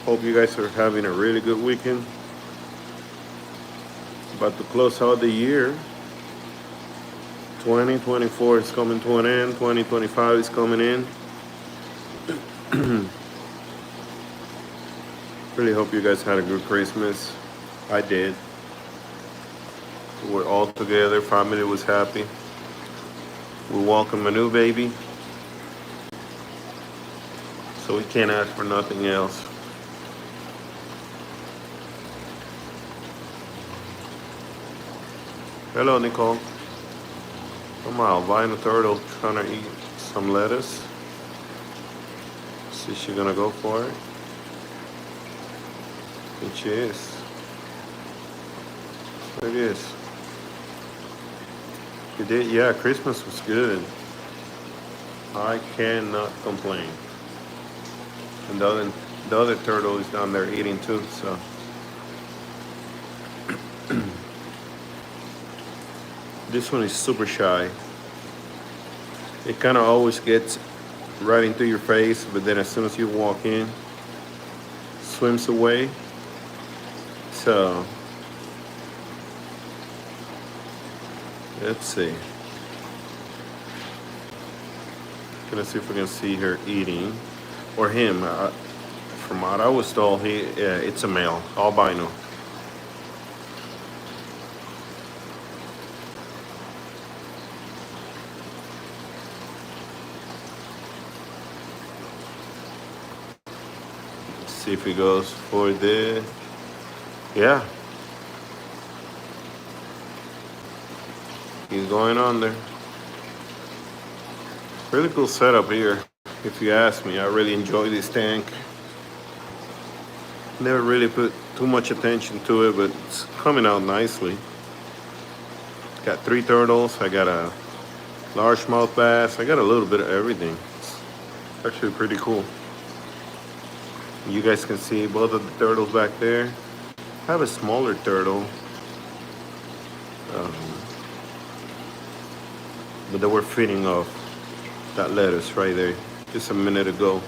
Hope you guys are having a really good weekend. About to close out the year. 2024 is coming to an end. 2025 is coming in. Really hope you guys had a good Christmas. I did. We're all together. Family was happy. We welcome a new baby. So we can't ask for nothing else. Hello, Nicole. Come on, albino turtle trying to eat some lettuce. See, she gonna go for it. And she is. There it is. You did, yeah. Christmas was good. I cannot complain. And the other turtle is down there eating too. So. This one is super shy. It kind of always gets right into your face, but then as soon as you walk in, swims away. So, let's see. Gonna see if we can see her eating, or him. From what I was told, it's a male, albino. See if he goes for the, yeah. He's going on there. Really cool setup here, if you ask me. I really enjoy this tank. Never really put too much attention to it, but it's coming out nicely. Got 3 turtles. I got a largemouth bass. I got a little bit of everything. It's actually pretty cool. You guys can see both of the turtles back there. I have a smaller turtle. But they were feeding off that lettuce right there just a minute ago.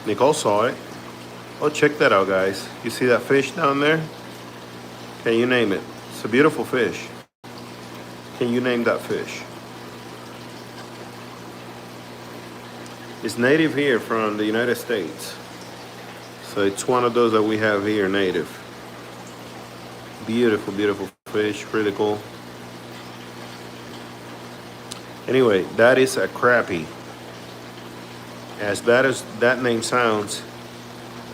Nicole saw it. Oh, check that out, guys. You see that fish down there? Can you name it? It's a beautiful fish. Can you name that fish? It's native here from the United States. So it's one of those that we have here native. Beautiful, beautiful fish, really cool. Anyway, that is a crappie. As bad as that name sounds,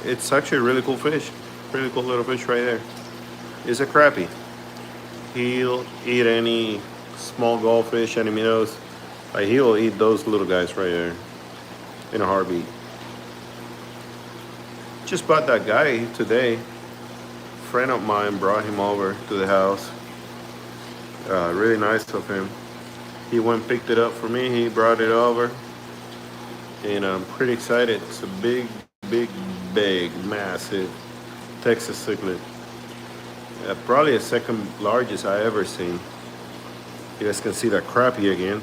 it's actually a really cool fish. Really cool little fish right there. It's a crappie. He'll eat any small goldfish, any minnows. Like, he'll eat those little guys right there in a heartbeat. Just bought that guy today. A friend of mine brought him over to the house. Really nice of him. He went and picked it up for me. He brought it over. And I'm pretty excited. It's a big, massive Texas cichlid. Probably the second largest I ever seen. You guys can see that crappie again.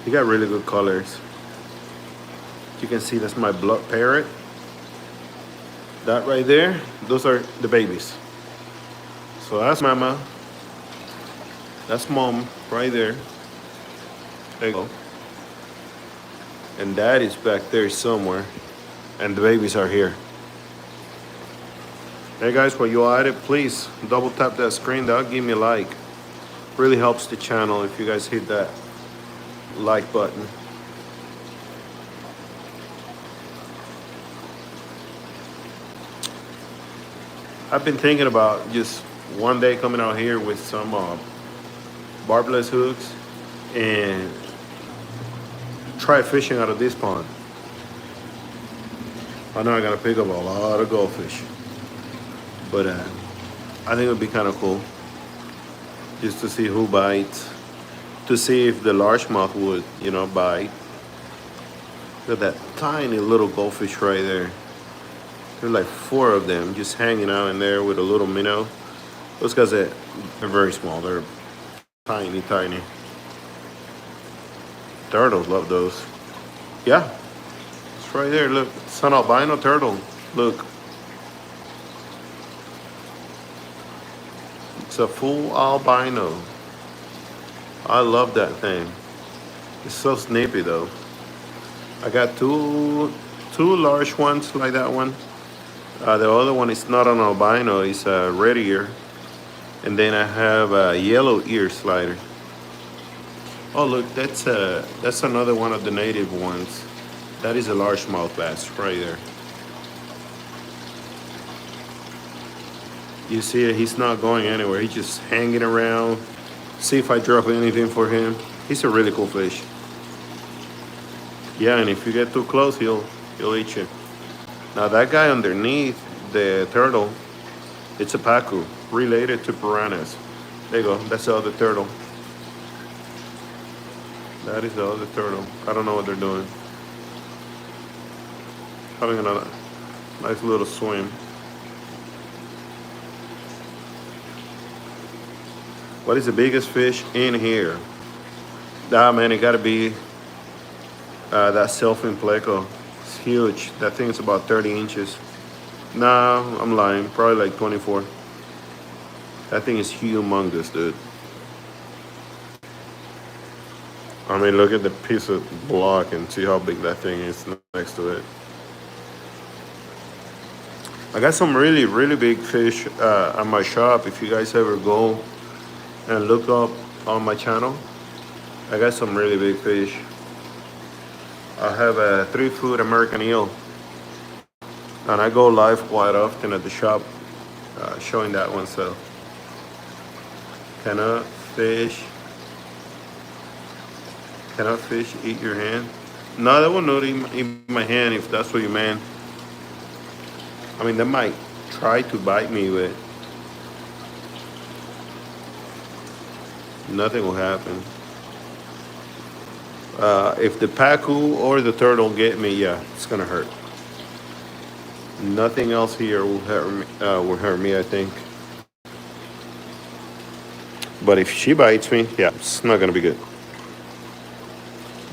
He got really good colors. You can see that's my blood parrot. That right there, those are the babies. So that's mama. That's mom right there. There you go. And dad is back there somewhere. And the babies are here. Hey guys, while you're at it, please double tap that screen. That'll give me a like. Really helps the channel if you guys hit that like button. I've been thinking about just one day coming out here with some barbless hooks and try fishing out of this pond. I know I gotta pick up a lot of goldfish, but I think it would be kind of cool just to see who bites, to see if the largemouth would, you know, bite. Look at that tiny little goldfish right there. There's like 4 of them just hanging out in there with a little minnow. Those guys are very small. They're tiny, Turtles love those. Yeah, that's right there. Look, it's an albino turtle. Look, it's a full albino. I love that thing. It's so snippy though. I got two large ones like that one. The other one is not an albino, it's a red ear. And then I have a yellow ear slider. Oh look, that's another one of the native ones. That is a largemouth bass right there. You see it, he's not going anywhere. He's just hanging around. See if I drop anything for him. He's a really cool fish. Yeah, and if you get too close, he'll eat you. Now that guy underneath the turtle, it's a pacu, related to piranhas. There you go, that's the other turtle. That is the other turtle. I don't know what they're doing. Having a nice little swim. What is the biggest fish in here? Ah man, it gotta be that Selfin pleco. It's huge. That thing is about 30 inches. No, I'm lying. Probably like 24. That thing is humongous, dude. I mean, look at the piece of block and see how big that thing is next to it. I got some really big fish at my shop. If you guys ever go and look up on my channel, I got some really big fish. I have a 3-foot American eel, and I go live quite often at the shop showing that one. So cannot fish eat your hand? No, that will not eat my hand if that's what you meant. I mean, they might try to bite me, but nothing will happen. If the pacu or the turtle get me, yeah, it's gonna hurt. Nothing else here will hurt me, I think. But if she bites me, yeah, it's not gonna be good.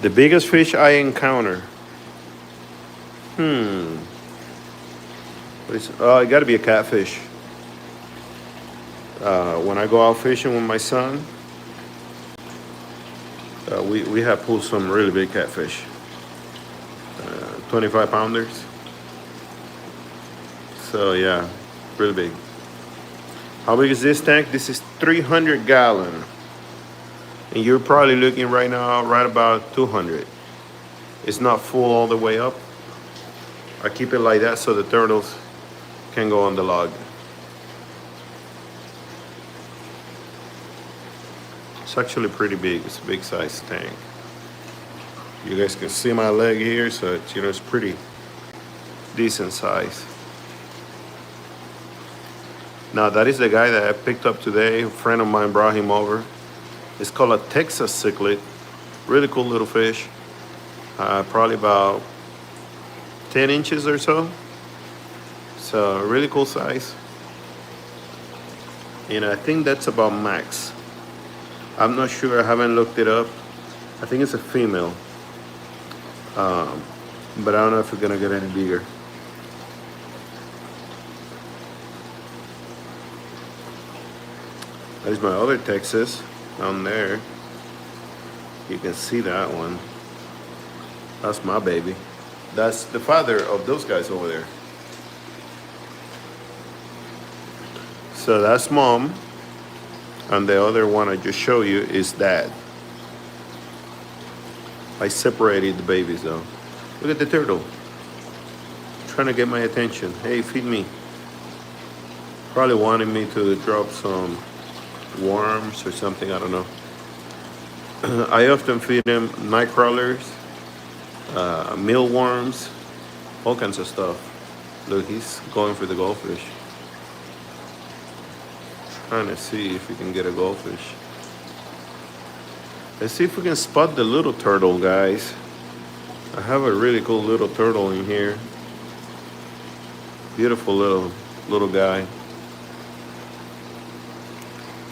The biggest fish I encounter. It gotta be a catfish. When I go out fishing with my son, we have pulled some really big catfish. 25 pounders. So yeah, really big. How big is this tank? This is 300 gallon. And you're probably looking right now right about 200. It's not full all the way up. I keep it like that so the turtles can go on the log. It's actually pretty big. It's a big size tank. You guys can see my leg here, so it's, it's pretty decent size. Now that is the guy that I picked up today. A friend of mine brought him over. It's called a Texas cichlid. Really cool little fish. Probably about 10 inches or so. So really cool size. And I think that's about max. I'm not sure, I haven't looked it up. I think it's a female. But I don't know if it's gonna get any bigger. There's my other Texas down there. You can see that one. That's my baby. That's the father of those guys over there. So that's mom. And the other one I just showed you is dad. I separated the babies though. Look at the turtle. Trying to get my attention. Hey, feed me. Probably wanting me to drop some worms or something, I don't know. I often feed him night crawlers, mealworms, all kinds of stuff. Look, he's going for the goldfish. Trying to see if we can get a goldfish. Let's see if we can spot the little turtle, guys. I have a really cool little turtle in here. Beautiful little guy.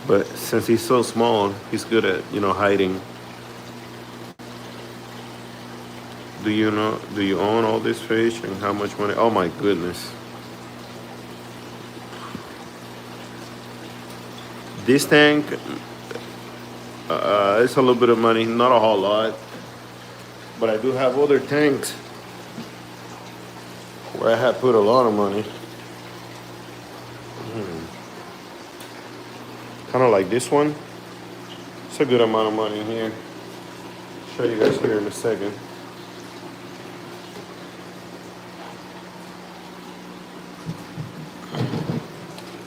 But since he's so small, he's good at, hiding. Do do you own all this fish and how much money? Oh my goodness. This tank, it's a little bit of money, not a whole lot. But I do have other tanks where I have put a lot of money. Kind of like this one. It's a good amount of money in here. Show you guys here in a second.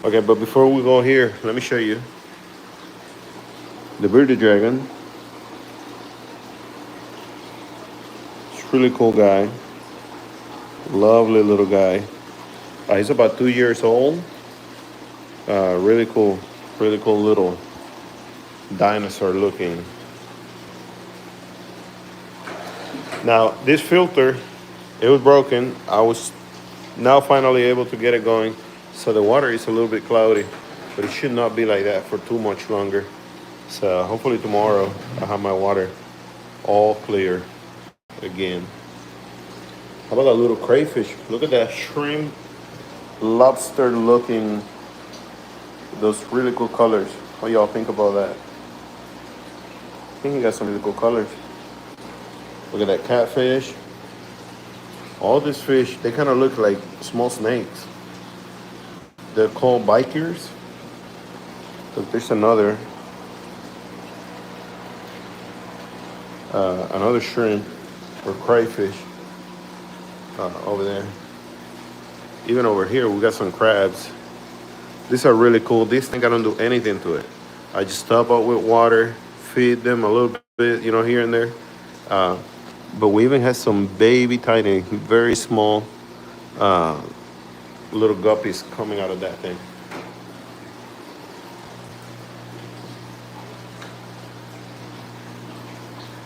Okay, but before we go here, let me show you the bearded dragon. It's a really cool guy. Lovely little guy. He's about 2 years old. Really cool little dinosaur looking. Now this filter, it was broken. I was now finally able to get it going. So the water is a little bit cloudy, but it should not be like that for too much longer. So hopefully tomorrow I'll have my water all clear again. How about that little crayfish? Look at that shrimp, lobster looking, those really cool colors. What y'all think about that? I think he got some really cool colors. Look at that catfish. All these fish, they kind of look like small snakes. They're called bikers. Look, there's another shrimp or crayfish over there. Even over here, we got some crabs. These are really cool. These things, I don't do anything to it. I just top up with water, feed them a little bit, here and there. But we even have some baby, tiny, very small little guppies coming out of that thing.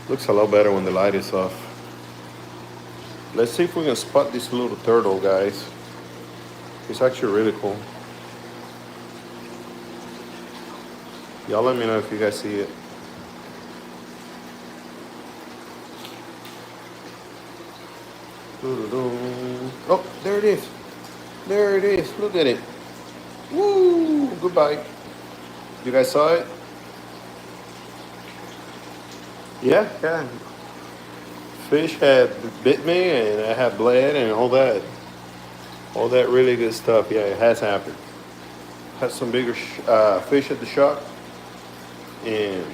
Looks a lot better when the light is off. Let's see if we can spot this little turtle, guys. It's actually really cool. Y'all let me know if you guys see it. Oh, there it is. There it is. Look at it. Woo! Goodbye. You guys saw it? Yeah. Fish had bit me and I had bled and all that. All that really good stuff. Yeah, it has happened. Had some bigger fish at the shop. And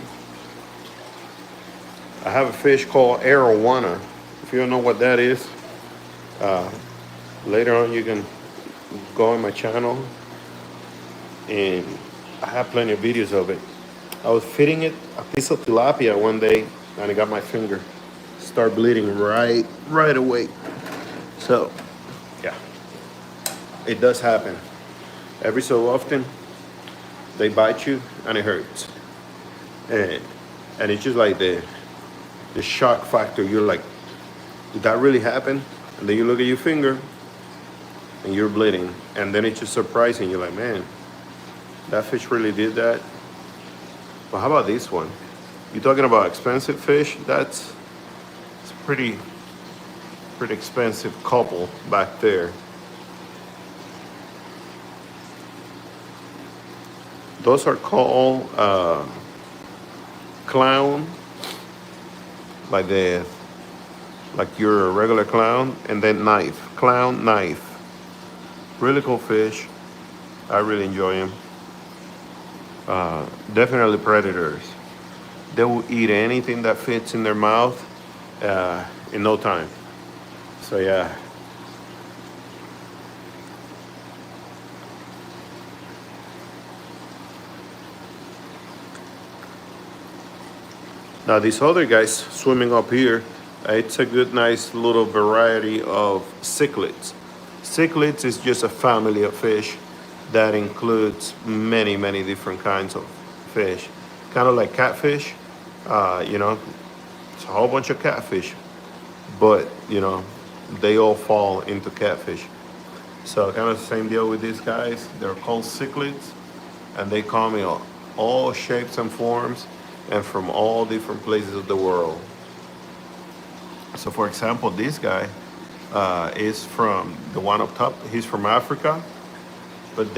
I have a fish called arowana. If you don't know what that is, later on you can go on my channel and I have plenty of videos of it. I was feeding it a piece of tilapia one day and I got my finger start bleeding right away. So yeah, it does happen. Every so often they bite you and it hurts. And it's just like the shock factor. You're like, did that really happen? And then you look at your finger and you're bleeding. And then it's just surprising. You're like, man, that fish really did that. But how about this one? You're talking about expensive fish? It's a pretty expensive couple back there. Those are called clown, like your regular clown, and then knife, clown knife. Really cool fish. I really enjoy them. Definitely predators. They will eat anything that fits in their mouth in no time. So yeah. Now these other guys swimming up here, it's a good, nice little variety of cichlids. Cichlids is just a family of fish that includes many different kinds of fish. Kind of like catfish, it's a whole bunch of catfish, but they all fall into catfish. So kind of the same deal with these guys. They're called cichlids, and they come in all shapes and forms and from all different places of the world. So for example, this guy is from the one up top. He's from Africa, but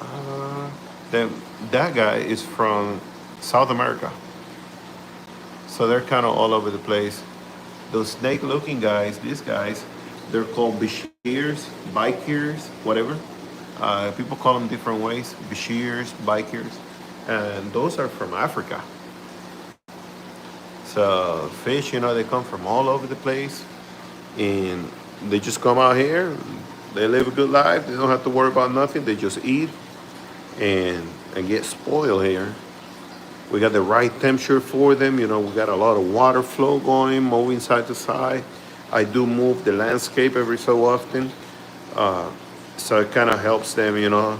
uh, then that guy is from South America. So they're kind of all over the place. Those snake-looking guys, these guys, they're called Bashirs, Bikirs, whatever. People call them different ways, Bashirs, Bikirs, and those are from Africa. So fish, they come from all over the place, and they just come out here. They live a good life. They don't have to worry about nothing. They just eat and get spoiled here. We got the right temperature for them. We got a lot of water flow going, moving side to side. I do move the landscape every so often, so it kind of helps them. So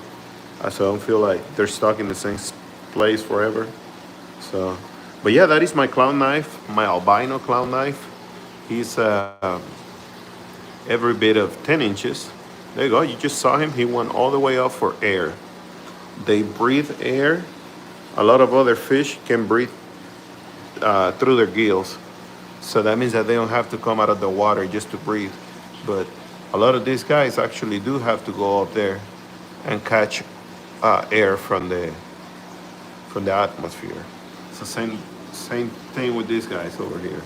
I don't feel like they're stuck in the same place forever. So. But yeah, that is my clown knife, my albino clown knife. He's every bit of 10 inches. There you go, you just saw him. He went all the way up for air. They breathe air. A lot of other fish can breathe through their gills. So that means that they don't have to come out of the water just to breathe. But a lot of these guys actually do have to go up there and catch air from the atmosphere. It's the same thing with these guys over here.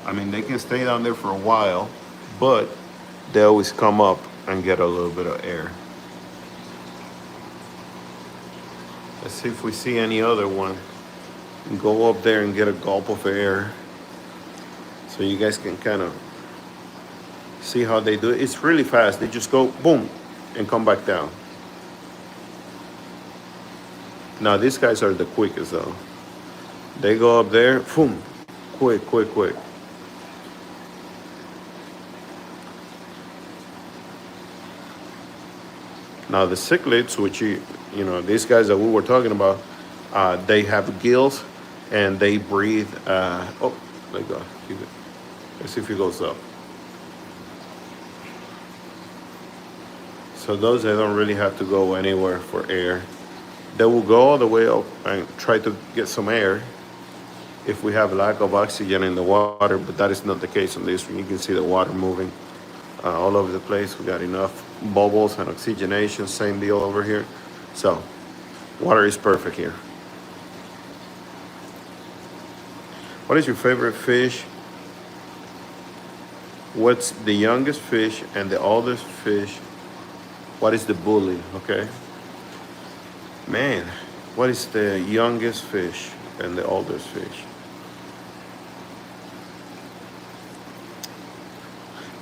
I mean, they can stay down there for a while, but they always come up and get a little bit of air. Let's see if we see any other one. Go up there and get a gulp of air so you guys can kind of see how they do it. It's really fast. They just go boom and come back down. Now these guys are the quickest though. They go up there, boom, quick. Now the cichlids, which these guys that we were talking about, they have gills and they breathe. Oh, there you go. Let's see if he goes up. So those, they don't really have to go anywhere for air. They will go all the way up and try to get some air if we have lack of oxygen in the water, but that is not the case on this one. You can see the water moving all over the place. We got enough bubbles and oxygenation, same deal over here. So water is perfect here. What is your favorite fish? What's the youngest fish and the oldest fish? What is the bully? Okay. Man, what is the youngest fish and the oldest fish?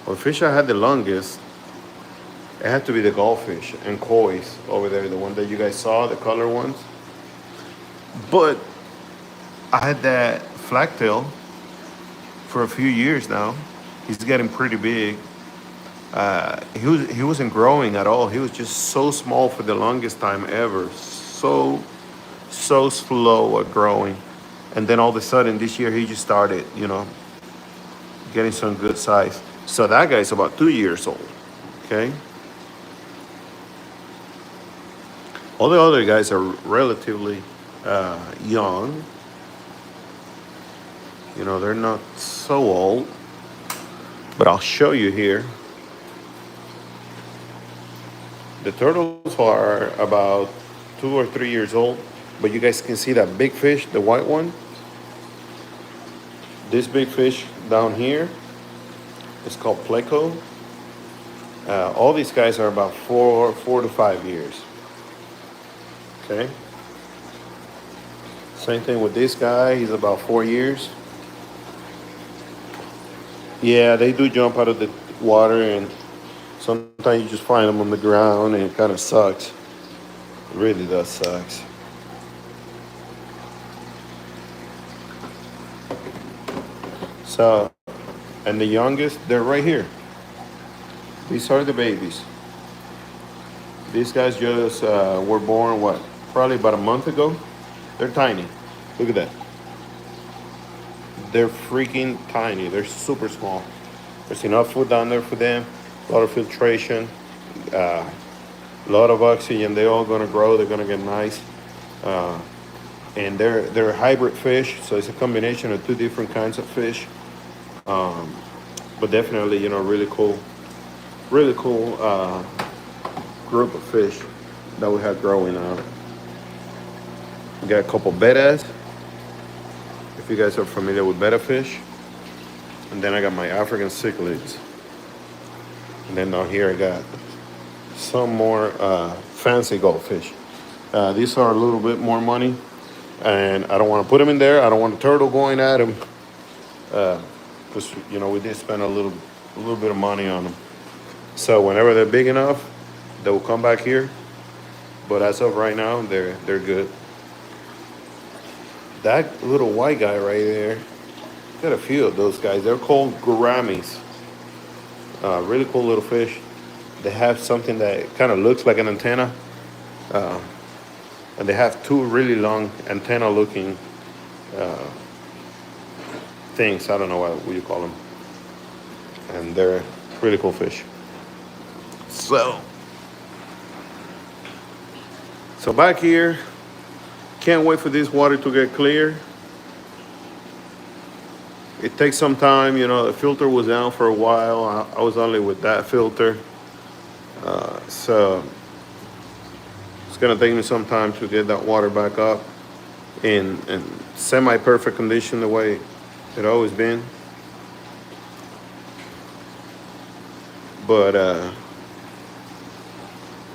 Well, the fish I had the longest, it had to be the goldfish and koi's over there, the one that you guys saw, the color ones. But I had that flagtail for a few years now. He's getting pretty big. He wasn't growing at all. He was just so small for the longest time ever. So slow at growing. And then all of a sudden this year he just started, getting some good size. So that guy's about 2 years old. Okay. All the other guys are relatively young. They're not so old. But I'll show you here. The turtles are about 2 or 3 years old, but you guys can see that big fish, the white one. This big fish down here is called pleco. All these guys are about 4 to 5 years. Okay. Same thing with this guy. He's about 4 years. Yeah, they do jump out of the water, and sometimes you just find them on the ground, and it kind of sucks. It really does suck. So, and the youngest, they're right here. These are the babies. These guys just were born, probably about a month ago. They're tiny. Look at that. They're freaking tiny. They're super small. There's enough food down there for them. A lot of filtration. A lot of oxygen. They're all gonna grow. They're gonna get nice. and they're hybrid fish, so it's a combination of two different kinds of fish. But definitely, really cool group of fish that we had growing up. We got a couple bettas, if you guys are familiar with betta fish, and then I got my African cichlids, and then down here I got some more fancy goldfish. These are a little bit more money, and I don't want to put them in there. I don't want a turtle going at them, because we did spend a little bit of money on them. So whenever they're big enough, they will come back here. But as of right now, they're good. That little white guy right there, got a few of those guys. They're called gouramis. Really cool little fish. They have something that kind of looks like an antenna, and they have two really long antenna-looking things. I don't know what you call them, and they're really cool fish. So back here, can't wait for this water to get clear. It takes some time, the filter was down for a while. I was only with that filter. So it's gonna take me some time to get that water back up in semi-perfect condition the way it always been. But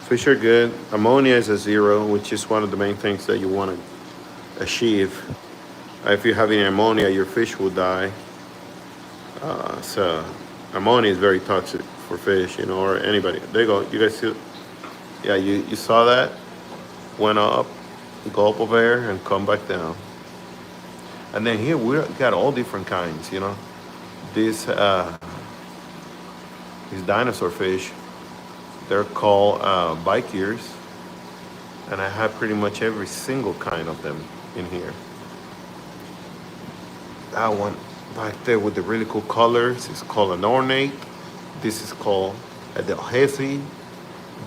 fish are good. Ammonia is a 0, which is one of the main things that you want to achieve. If you have any ammonia, your fish will die. So ammonia is very toxic for fish, or anybody. There you go. You guys see? Yeah, you saw that? Went up, gulp of air, and come back down. And then here we got all different kinds, These dinosaur fish, they're called bike ears, and I have pretty much every single kind of them in here. That one back there with the really cool colors is called an ornate. This is called a delhaize.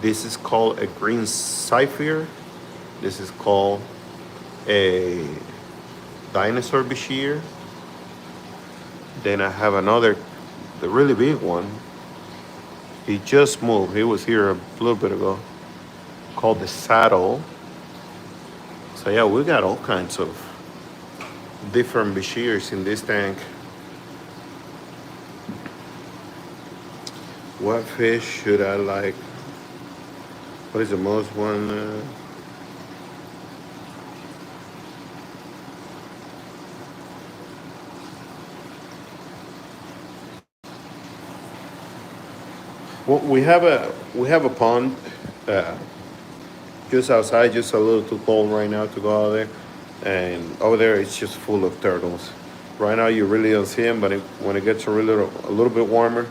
This is called a green sapphire. This is called a dinosaur bashir. Then I have another, the really big one. He just moved. He was here a little bit ago. Called the saddle. So yeah, we got all kinds of different bashirs in this tank. What fish should I like? What is the most one? Well, we have a pond just outside, just a little too cold right now to go out there, and over there it's just full of turtles. Right now you really don't see them, but when it gets a little bit warmer,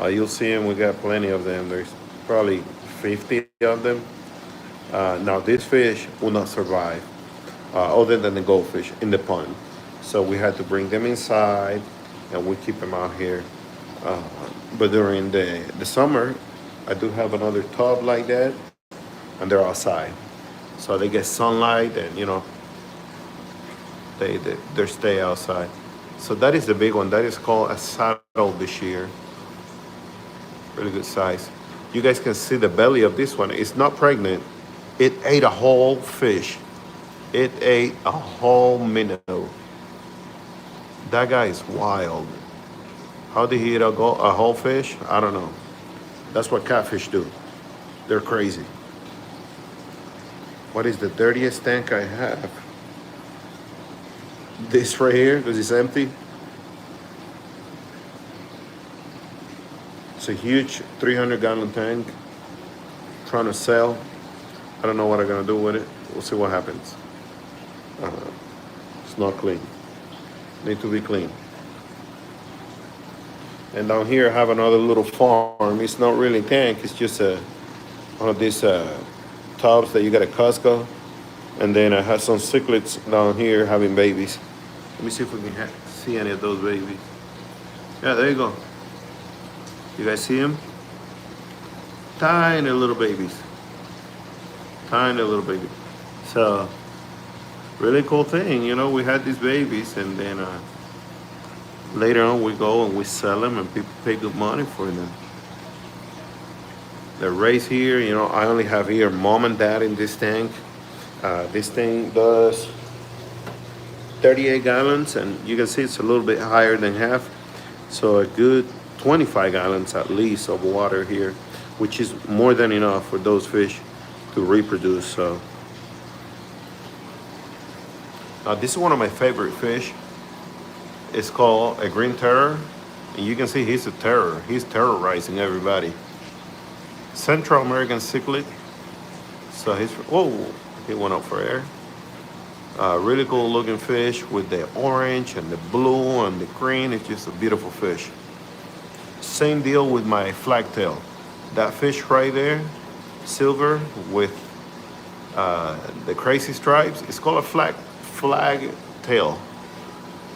you'll see them. We got plenty of them. There's probably 50 of them. Now this fish will not survive, other than the goldfish in the pond. So we had to bring them inside, and we keep them out here. But during the summer, I do have another tub like that, and they're outside, so they get sunlight, and they stay outside. So that is the big one. That is called a saddle bashir. Really good size. You guys can see the belly of this one. It's not pregnant. It ate a whole fish. It ate a whole minnow. That guy is wild. How did he eat a whole fish? I don't know. That's what catfish do. They're crazy. What is the dirtiest tank I have? This right here, because it's empty. It's a huge 300-gallon tank. Trying to sell. I don't know what I'm gonna do with it. We'll see what happens. It's not clean. Need to be clean. And down here I have another little farm. It's not really a tank. It's just one of these tubs that you get at Costco. And then I have some cichlids down here having babies. Let me see if we can see any of those babies. Yeah, there you go. You guys see them? Tiny little babies. Tiny little baby. So Really cool thing, you know. We had these babies, and then later on we go and we sell them, and people pay good money for them. They're raised here, you know. I only have here mom and dad in this tank. This thing does 38 gallons, and you can see it's a little bit higher than half. So a good 25 gallons at least of water here, which is more than enough for those fish to reproduce. So this is one of my favorite fish. It's called a green terror, and you can see he's a terror. He's terrorizing everybody. Central American cichlid. So he's, whoa, he went up for air. Really cool looking fish with the orange and the blue and the green. It's just a beautiful fish. Same deal with my flagtail. That fish right there, silver with the crazy stripes, it's called a flag tail.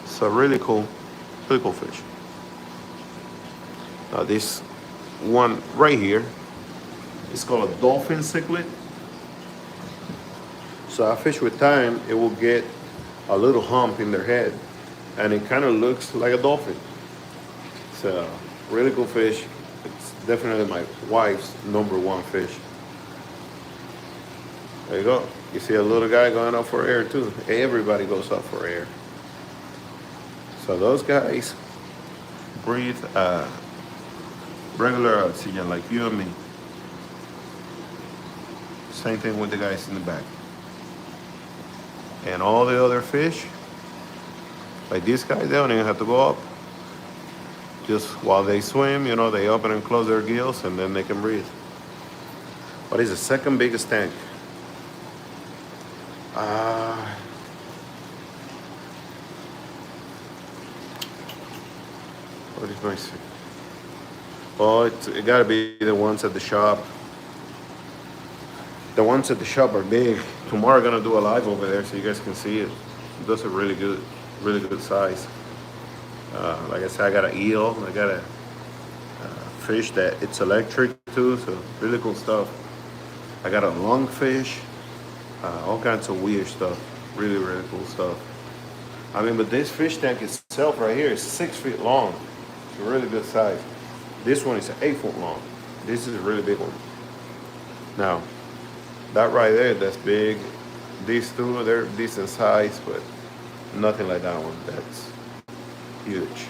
So really cool fish. This one right here is called a dolphin cichlid. So I fish with time, it will get a little hump in their head, and it kind of looks like a dolphin. So really cool fish. It's definitely my wife's #1 fish. There you go. You see a little guy going up for air too. Everybody goes up for air. So those guys breathe regular oxygen like you and me. Same thing with the guys in the back. And all the other fish, like these guys, they don't even have to go up. Just while they swim, you know, they open and close their gills, and then they can breathe. What is the second biggest tank? What is my second? Oh, it gotta be the ones at the shop. The ones at the shop are big. Tomorrow I'm gonna do a live over there so you guys can see it. Those are really good size. Like I said, I got an eel. I got a fish that it's electric too, so really cool stuff. I got a lungfish, all kinds of weird stuff. Really cool stuff. I mean, but this fish tank itself right here is 6 feet long. It's a really good size. This one is 8 foot long. This is a really big one. Now, that right there, that's big. These two, they're decent size, but nothing like that one. That's huge.